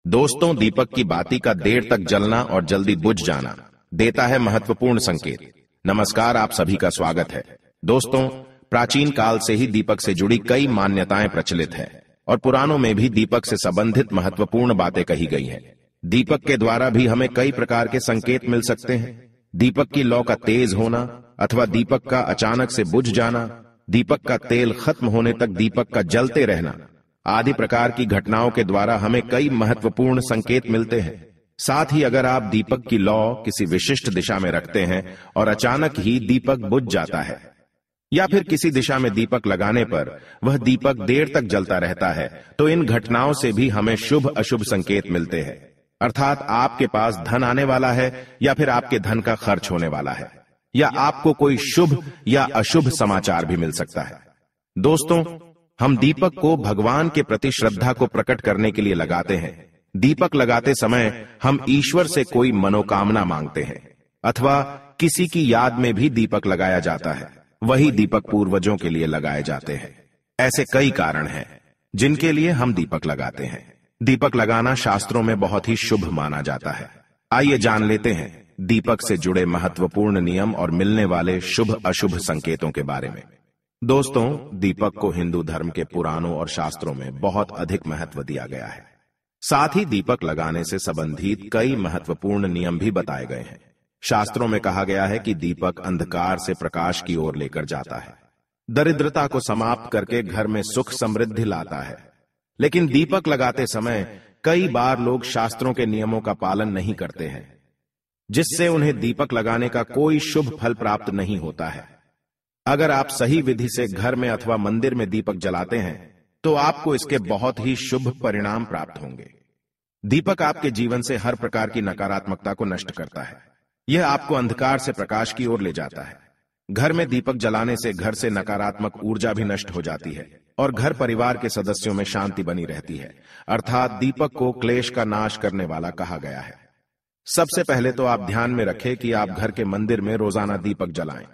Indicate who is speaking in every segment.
Speaker 1: दोस्तों, दीपक की बाती का देर तक जलना और जल्दी बुझ जाना देता है महत्वपूर्ण संकेत। नमस्कार, आप सभी का स्वागत है। दोस्तों, प्राचीन काल से ही दीपक से जुड़ी कई मान्यताएं प्रचलित है और पुराणों में भी दीपक से संबंधित महत्वपूर्ण बातें कही गई हैं। दीपक के द्वारा भी हमें कई प्रकार के संकेत मिल सकते हैं। दीपक की लौ का तेज होना अथवा दीपक का अचानक से बुझ जाना, दीपक का तेल खत्म होने तक दीपक का जलते रहना आदि प्रकार की घटनाओं के द्वारा हमें कई महत्वपूर्ण संकेत मिलते हैं। साथ ही अगर आप दीपक की लौ किसी विशिष्ट दिशा में रखते हैं और अचानक ही दीपक बुझ जाता है या फिर किसी दिशा में दीपक लगाने पर वह दीपक देर तक जलता रहता है, तो इन घटनाओं से भी हमें शुभ अशुभ संकेत मिलते हैं। अर्थात आपके पास धन आने वाला है या फिर आपके धन का खर्च होने वाला है या आपको कोई शुभ या अशुभ समाचार भी मिल सकता है। दोस्तों, हम दीपक को भगवान के प्रति श्रद्धा को प्रकट करने के लिए लगाते हैं। दीपक लगाते समय हम ईश्वर से कोई मनोकामना मांगते हैं अथवा किसी की याद में भी दीपक लगाया जाता है। वही दीपक पूर्वजों के लिए लगाए जाते हैं। ऐसे कई कारण हैं जिनके लिए हम दीपक लगाते हैं। दीपक लगाना शास्त्रों में बहुत ही शुभ माना जाता है। आइए जान लेते हैं दीपक से जुड़े महत्वपूर्ण नियम और मिलने वाले शुभ अशुभ संकेतों के बारे में। दोस्तों, दीपक को हिंदू धर्म के पुराणों और शास्त्रों में बहुत अधिक महत्व दिया गया है। साथ ही दीपक लगाने से संबंधित कई महत्वपूर्ण नियम भी बताए गए हैं। शास्त्रों में कहा गया है कि दीपक अंधकार से प्रकाश की ओर लेकर जाता है, दरिद्रता को समाप्त करके घर में सुख समृद्धि लाता है। लेकिन दीपक लगाते समय कई बार लोग शास्त्रों के नियमों का पालन नहीं करते हैं, जिससे उन्हें दीपक लगाने का कोई शुभ फल प्राप्त नहीं होता है। अगर आप सही विधि से घर में अथवा मंदिर में दीपक जलाते हैं तो आपको इसके बहुत ही शुभ परिणाम प्राप्त होंगे। दीपक आपके जीवन से हर प्रकार की नकारात्मकता को नष्ट करता है। यह आपको अंधकार से प्रकाश की ओर ले जाता है। घर में दीपक जलाने से घर से नकारात्मक ऊर्जा भी नष्ट हो जाती है और घर परिवार के सदस्यों में शांति बनी रहती है। अर्थात दीपक को क्लेश का नाश करने वाला कहा गया है। सबसे पहले तो आप ध्यान में रखें कि आप घर के मंदिर में रोजाना दीपक जलाएं।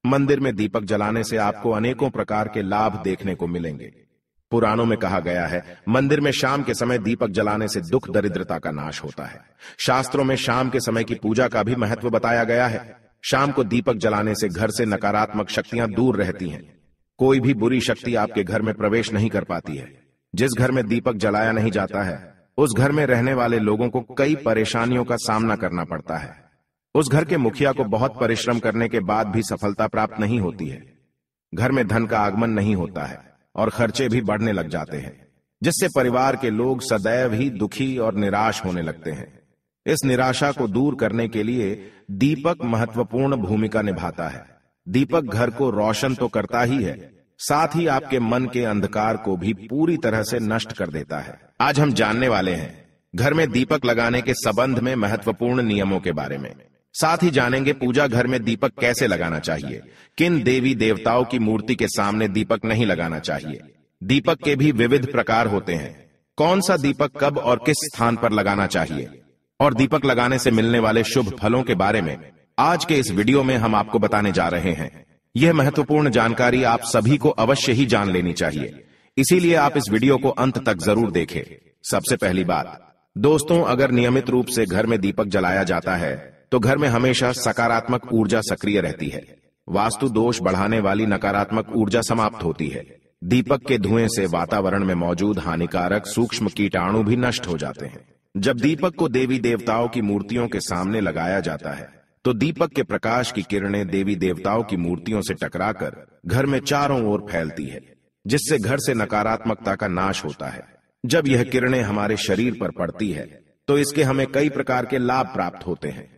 Speaker 1: मंदिर में दीपक जलाने से आपको अनेकों प्रकार के लाभ देखने को मिलेंगे। पुराणों में कहा गया है, मंदिर में शाम के समय दीपक जलाने से दुख दरिद्रता का नाश होता है। शास्त्रों में शाम के समय की पूजा का भी महत्व बताया गया है। शाम को दीपक जलाने से घर से नकारात्मक शक्तियां दूर रहती हैं। कोई भी बुरी शक्ति आपके घर में प्रवेश नहीं कर पाती है। जिस घर में दीपक जलाया नहीं जाता है, उस घर में रहने वाले लोगों को कई परेशानियों का सामना करना पड़ता है। उस घर के मुखिया को बहुत परिश्रम करने के बाद भी सफलता प्राप्त नहीं होती है। घर में धन का आगमन नहीं होता है और खर्चे भी बढ़ने लग जाते हैं, जिससे परिवार के लोग सदैव ही दुखी और निराश होने लगते हैं। इस निराशा को दूर करने के लिए दीपक महत्वपूर्ण भूमिका निभाता है। दीपक घर को रोशन तो करता ही है, साथ ही आपके मन के अंधकार को भी पूरी तरह से नष्ट कर देता है। आज हम जानने वाले हैं घर में दीपक लगाने के संबंध में महत्वपूर्ण नियमों के बारे में। साथ ही जानेंगे पूजा घर में दीपक कैसे लगाना चाहिए, किन देवी देवताओं की मूर्ति के सामने दीपक नहीं लगाना चाहिए। दीपक के भी विविध प्रकार होते हैं, कौन सा दीपक कब और किस स्थान पर लगाना चाहिए, और दीपक लगाने से मिलने वाले शुभ फलों के बारे में आज के इस वीडियो में हम आपको बताने जा रहे हैं। यह महत्वपूर्ण जानकारी आप सभी को अवश्य ही जान लेनी चाहिए, इसीलिए आप इस वीडियो को अंत तक जरूर देखें। सबसे पहली बात दोस्तों, अगर नियमित रूप से घर में दीपक जलाया जाता है तो घर में हमेशा सकारात्मक ऊर्जा सक्रिय रहती है। वास्तु दोष बढ़ाने वाली नकारात्मक ऊर्जा समाप्त होती है। दीपक के धुएं से वातावरण में मौजूद हानिकारक सूक्ष्म कीटाणु भी नष्ट हो जाते हैं। जब दीपक को देवी देवताओं की मूर्तियों के सामने लगाया जाता है तो दीपक के प्रकाश की किरणें देवी देवताओं की मूर्तियों से टकराकर घर में चारों ओर फैलती है, जिससे घर से नकारात्मकता का नाश होता है। जब यह किरणें हमारे शरीर पर पड़ती है तो इसके हमें कई प्रकार के लाभ प्राप्त होते हैं।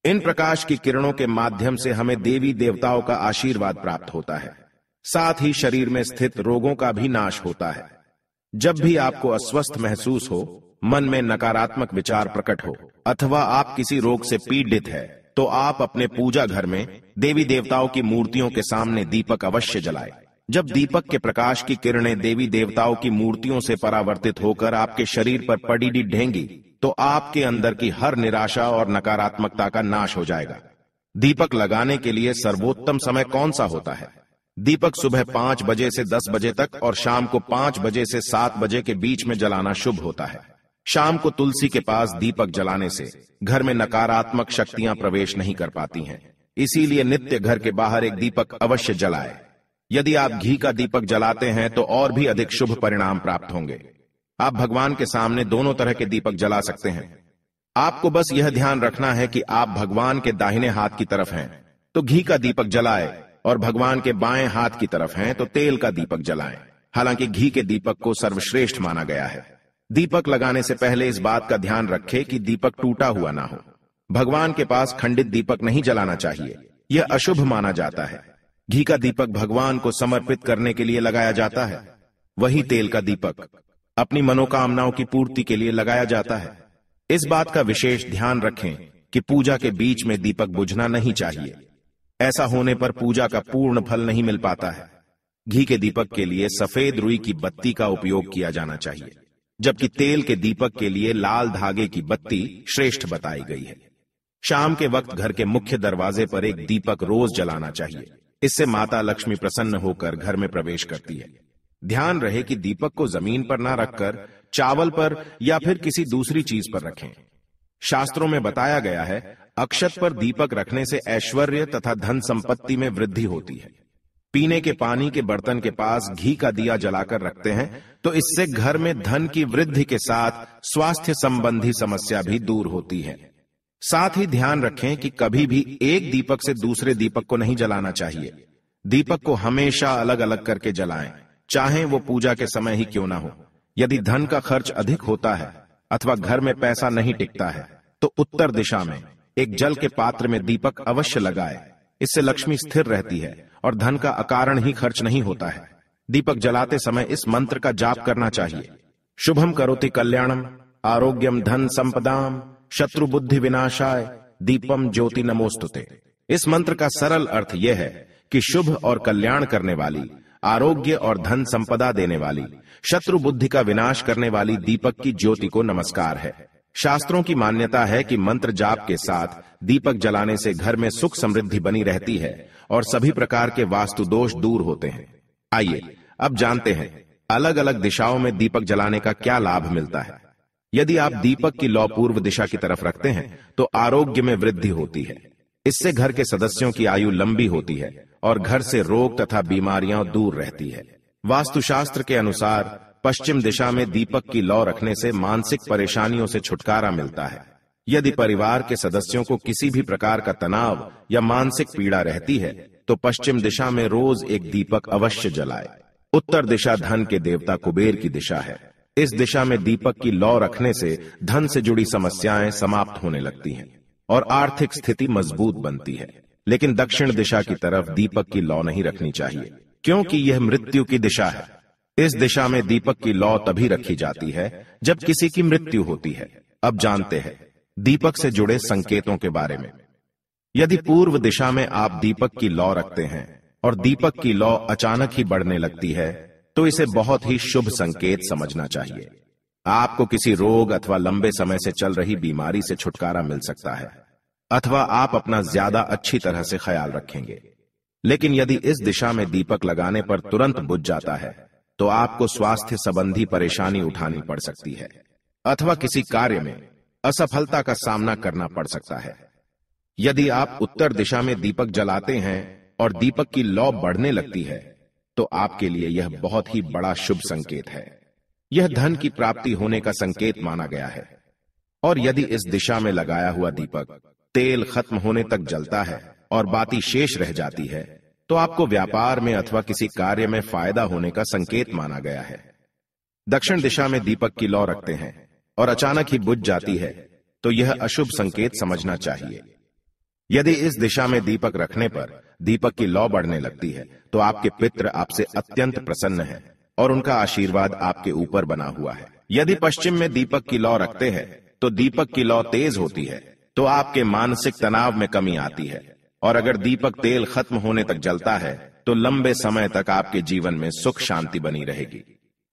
Speaker 1: इन प्रकाश की किरणों के माध्यम से हमें देवी देवताओं का आशीर्वाद प्राप्त होता है। साथ ही शरीर में स्थित रोगों का भी नाश होता है। जब भी आपको अस्वस्थ महसूस हो, मन में नकारात्मक विचार प्रकट हो अथवा आप किसी रोग से पीड़ित है, तो आप अपने पूजा घर में देवी देवताओं की मूर्तियों के सामने दीपक अवश्य जलाएं। जब दीपक के प्रकाश की किरणें देवी देवताओं की मूर्तियों से परावर्तित होकर आपके शरीर पर पड़ी ढहेंगी तो आपके अंदर की हर निराशा और नकारात्मकता का नाश हो जाएगा। दीपक लगाने के लिए सर्वोत्तम समय कौन सा होता है? दीपक सुबह 5 बजे से 10 बजे तक और शाम को 5 बजे से 7 बजे के बीच में जलाना शुभ होता है। शाम को तुलसी के पास दीपक जलाने से घर में नकारात्मक शक्तियां प्रवेश नहीं कर पाती हैं। इसीलिए नित्य घर के बाहर एक दीपक अवश्य जलाए। यदि आप घी का दीपक जलाते हैं तो और भी अधिक शुभ परिणाम प्राप्त होंगे। आप भगवान के सामने दोनों तरह के दीपक जला सकते हैं। आपको बस यह ध्यान रखना है कि आप भगवान के दाहिने हाथ की तरफ हैं तो घी का दीपक जलाए, और भगवान के बाएं हाथ की तरफ हैं तो तेल का दीपक जलाएं। हालांकि घी के दीपक को सर्वश्रेष्ठ माना गया है। दीपक लगाने से पहले इस बात का ध्यान रखें कि दीपक टूटा हुआ ना हो। भगवान के पास खंडित दीपक नहीं जलाना चाहिए, यह अशुभ माना जाता है। घी का दीपक भगवान को समर्पित करने के लिए लगाया जाता है। वही तेल का दीपक अपनी मनोकामनाओं की पूर्ति के लिए लगाया जाता है। इस बात का विशेष ध्यान रखें कि पूजा के बीच में दीपक बुझना नहीं चाहिए। ऐसा होने पर पूजा का पूर्ण फल नहीं मिल पाता है। घी के दीपक के लिए सफेद रुई की बत्ती का उपयोग किया जाना चाहिए, जबकि तेल के दीपक के लिए लाल धागे की बत्ती श्रेष्ठ बताई गई है। शाम के वक्त घर के मुख्य दरवाजे पर एक दीपक रोज जलाना चाहिए। इससे माता लक्ष्मी प्रसन्न होकर घर में प्रवेश करती है। ध्यान रहे कि दीपक को जमीन पर ना रखकर चावल पर या फिर किसी दूसरी चीज पर रखें। शास्त्रों में बताया गया है, अक्षत पर दीपक रखने से ऐश्वर्य तथा धन संपत्ति में वृद्धि होती है। पीने के पानी के बर्तन के पास घी का दिया जलाकर रखते हैं तो इससे घर में धन की वृद्धि के साथ स्वास्थ्य संबंधी समस्या भी दूर होती है। साथ ही ध्यान रखें कि कभी भी एक दीपक से दूसरे दीपक को नहीं जलाना चाहिए। दीपक को हमेशा अलग अलग करके जलाएं, चाहे वो पूजा के समय ही क्यों ना हो। यदि धन का खर्च अधिक होता है अथवा घर में पैसा नहीं टिकता है तो उत्तर दिशा में एक जल के पात्र में दीपक अवश्य लगाए। इससे लक्ष्मी स्थिर रहती है और धन का अकारण ही खर्च नहीं होता है। दीपक जलाते समय इस मंत्र का जाप करना चाहिए, शुभम करोति कल्याणम आरोग्यम धन संपदाम शत्रु बुद्धि विनाशाय दीपम ज्योति नमोस्तुते। इस मंत्र का सरल अर्थ यह है कि शुभ और कल्याण करने वाली, आरोग्य और धन संपदा देने वाली, शत्रु बुद्धि का विनाश करने वाली दीपक की ज्योति को नमस्कार है। शास्त्रों की मान्यता है कि मंत्र जाप के साथ दीपक जलाने से घर में सुख समृद्धि बनी रहती है और सभी प्रकार के वास्तु दोष दूर होते हैं। आइए अब जानते हैं अलग अलग दिशाओं में दीपक जलाने का क्या लाभ मिलता है। यदि आप दीपक की लौ पूर्व दिशा की तरफ रखते हैं तो आरोग्य में वृद्धि होती है। इससे घर के सदस्यों की आयु लंबी होती है और घर से रोग तथा बीमारियां दूर रहती है। वास्तुशास्त्र के अनुसार पश्चिम दिशा में दीपक की लौ रखने से मानसिक परेशानियों से छुटकारा मिलता है। यदि परिवार के सदस्यों को किसी भी प्रकार का तनाव या मानसिक पीड़ा रहती है तो पश्चिम दिशा में रोज एक दीपक अवश्य जलाए। उत्तर दिशा धन के देवता कुबेर की दिशा है। इस दिशा में दीपक की लौ रखने से धन से जुड़ी समस्याएं समाप्त होने लगती हैं और आर्थिक स्थिति मजबूत बनती है। लेकिन दक्षिण दिशा की तरफ दीपक की लौ नहीं रखनी चाहिए, क्योंकि यह मृत्यु की दिशा है। इस दिशा में दीपक की लौ तभी रखी जाती है जब किसी की मृत्यु होती है। अब जानते हैं दीपक से जुड़े संकेतों के बारे में। यदि पूर्व दिशा में आप दीपक की लौ रखते हैं और दीपक की लौ अचानक ही बढ़ने लगती है तो इसे बहुत ही शुभ संकेत समझना चाहिए। आपको किसी रोग अथवा लंबे समय से चल रही बीमारी से छुटकारा मिल सकता है अथवा आप अपना ज्यादा अच्छी तरह से ख्याल रखेंगे। लेकिन यदि इस दिशा में दीपक लगाने पर तुरंत बुझ जाता है तो आपको स्वास्थ्य संबंधी परेशानी उठानी पड़ सकती है अथवा किसी कार्य में असफलता का सामना करना पड़ सकता है। यदि आप उत्तर दिशा में दीपक जलाते हैं और दीपक की लौ बढ़ने लगती है तो आपके लिए यह बहुत ही बड़ा शुभ संकेत है। यह धन की प्राप्ति होने का संकेत माना गया है। और यदि इस दिशा में लगाया हुआ दीपक तेल खत्म होने तक जलता है और बाती शेष रह जाती है तो आपको व्यापार में अथवा किसी कार्य में फायदा होने का संकेत माना गया है। दक्षिण दिशा में दीपक की लौ रखते हैं और अचानक ही बुझ जाती है तो यह अशुभ संकेत समझना चाहिए। यदि इस दिशा में दीपक रखने पर दीपक की लौ बढ़ने लगती है तो आपके पितृ आपसे अत्यंत प्रसन्न हैं और उनका आशीर्वाद आपके ऊपर बना हुआ है। यदि पश्चिम में दीपक की लौ रखते हैं तो दीपक की लौ तेज होती है तो आपके मानसिक तनाव में कमी आती है। और अगर दीपक तेल खत्म होने तक जलता है तो लंबे समय तक आपके जीवन में सुख शांति बनी रहेगी।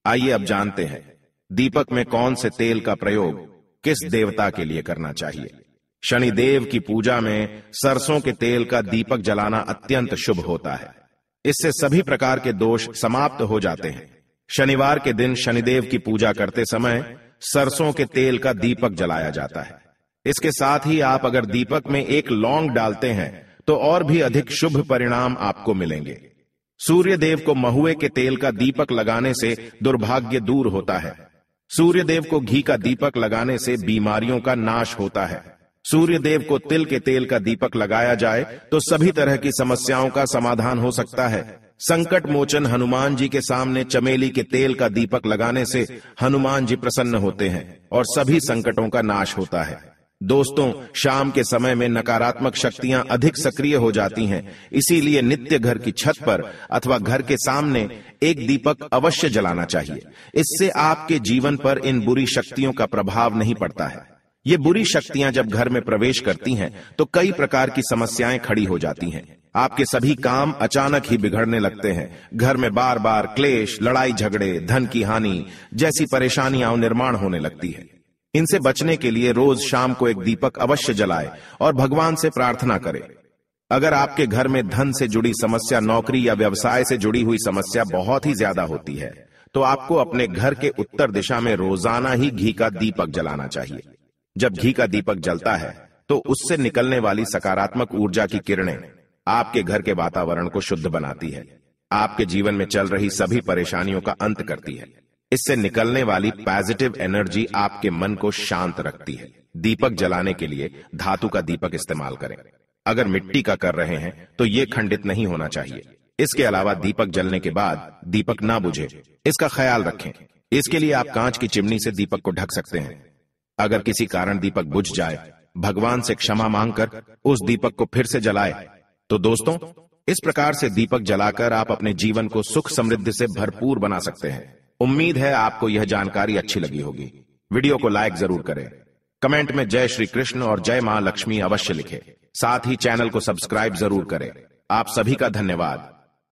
Speaker 1: आइए अब जानते हैं दीपक में कौन से तेल का प्रयोग किस देवता के लिए करना चाहिए। शनिदेव की पूजा में सरसों के तेल का दीपक जलाना अत्यंत शुभ होता है। इससे सभी प्रकार के दोष समाप्त हो जाते हैं। शनिवार के दिन शनिदेव की पूजा करते समय सरसों के तेल का दीपक जलाया जाता है। इसके साथ ही आप अगर दीपक में एक लौंग डालते हैं तो और भी अधिक शुभ परिणाम आपको मिलेंगे। सूर्य देव को महुए के तेल का दीपक लगाने से दुर्भाग्य दूर होता है। सूर्य देव को घी का दीपक लगाने से बीमारियों का नाश होता है। सूर्य देव को तिल के तेल का दीपक लगाया जाए तो सभी तरह की समस्याओं का समाधान हो सकता है। संकट मोचन हनुमान जी के सामने चमेली के तेल का दीपक लगाने से हनुमान जी प्रसन्न होते हैं और सभी संकटों का नाश होता है। दोस्तों, शाम के समय में नकारात्मक शक्तियां अधिक सक्रिय हो जाती हैं, इसीलिए नित्य घर की छत पर अथवा घर के सामने एक दीपक अवश्य जलाना चाहिए। इससे आपके जीवन पर इन बुरी शक्तियों का प्रभाव नहीं पड़ता है। ये बुरी शक्तियां जब घर में प्रवेश करती हैं तो कई प्रकार की समस्याएं खड़ी हो जाती हैं। आपके सभी काम अचानक ही बिगड़ने लगते हैं। घर में बार बार क्लेश, लड़ाई झगड़े, धन की हानि जैसी परेशानियां निर्माण होने लगती है। इनसे बचने के लिए रोज शाम को एक दीपक अवश्य जलाए और भगवान से प्रार्थना करें। अगर आपके घर में धन से जुड़ी समस्या, नौकरी या व्यवसाय से जुड़ी हुई समस्या बहुत ही ज्यादा होती है तो आपको अपने घर के उत्तर दिशा में रोजाना ही घी का दीपक जलाना चाहिए। जब घी का दीपक जलता है तो उससे निकलने वाली सकारात्मक ऊर्जा की किरणें आपके घर के वातावरण को शुद्ध बनाती है, आपके जीवन में चल रही सभी परेशानियों का अंत करती है। इससे निकलने वाली पॉजिटिव एनर्जी आपके मन को शांत रखती है। दीपक जलाने के लिए धातु का दीपक इस्तेमाल करें। अगर मिट्टी का कर रहे हैं तो ये खंडित नहीं होना चाहिए। इसके अलावा दीपक जलने के बाद दीपक ना बुझे, इसका ख्याल रखें। इसके लिए आप कांच की चिमनी से दीपक को ढक सकते हैं। अगर किसी कारण दीपक बुझ जाए, भगवान से क्षमा मांगकर उस दीपक को फिर से जलाए। तो दोस्तों, इस प्रकार से दीपक जलाकर आप अपने जीवन को सुख समृद्धि से भरपूर बना सकते हैं। उम्मीद है आपको यह जानकारी अच्छी लगी होगी। वीडियो को लाइक जरूर करें। कमेंट में जय श्री कृष्ण और जय मां लक्ष्मी अवश्य लिखें। साथ ही चैनल को सब्सक्राइब जरूर करें। आप सभी का धन्यवाद।